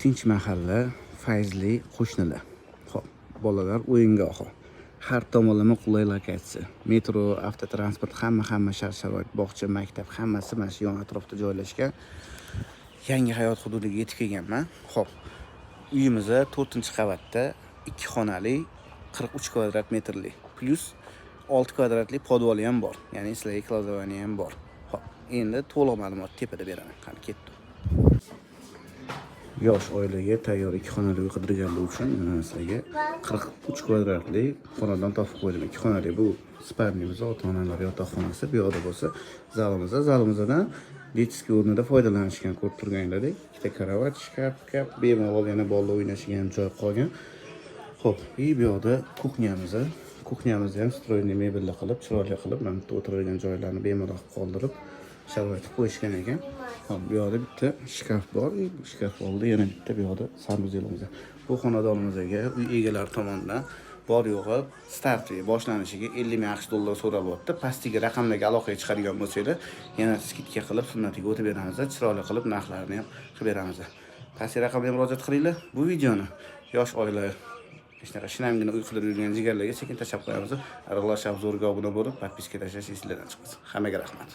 tinch mahalla, fayzli qo'shnilar. Xo'p, bolalar o'yingohi. Har tomonlama qulay lokatsiya. Metro, avtotransport, hamma shart-sharoit, bog'cha, maktab, hammasi mana shu yon atrofda joylashgan. Yangi hayot hududiga yetib kelganman. Xo'p, uyimiz 4-qavatda 2 xonali 43 kvadrat metrli plus 6 kvadratli podvali ham bor. Ya'ni sizlarga klozovani ham bor. Xo'p, endi to'liq ma'lumot tepada beraman. Qani ketdi. Yosh oilaga tayyor 2 xonali uy qidirganlar uchun sizlarga 43 kvadratli xonadon topib qo'ydim. 2 xonali bu spalnimiz, ota-onalar yotoqxonasi. Bu yoqda bo'lsa zalimizdan detskiy o'rnida foydalanishgan ko'rib turganlaridek. Ikkita karavot, shkaf, bemalol yana bolalar o'ynashiga ham joy qolgan. Xo'p, bu yoqda kuxnyamizni ham stroyli mebellar qilib, chiroyli qilib, mana bu o'tiradigan joylarni bemalol qoldirib, sharoit qo'yishgan ekan. Hop, bu yoqda bitta shkaf bor. Shkaf oldida yana bitta bu yoqda sanuzilimiz. Bu xonadonimizga uy egalari tomonidan bor yo'g'i starti boshlanishiga 50 ming AQSh dollari so'ralyapti. Pastiga raqamlarga aloqaga chiqadigan bo'lsangiz, yana skidka qilib sunnatiga o'tib beramiz, chiroyli qilib narxlarini ham qilib beramiz. Pastki raqamga murojaat qilinglar. Bu videoni yosh oila shinamgina uy qilib yurgan jigarlarga sekin tashlab qo'yamiz. Aralashib obzorga obuna bo'lib, podpiska tashlash esingizdan chiqmasin. Hammaga rahmat.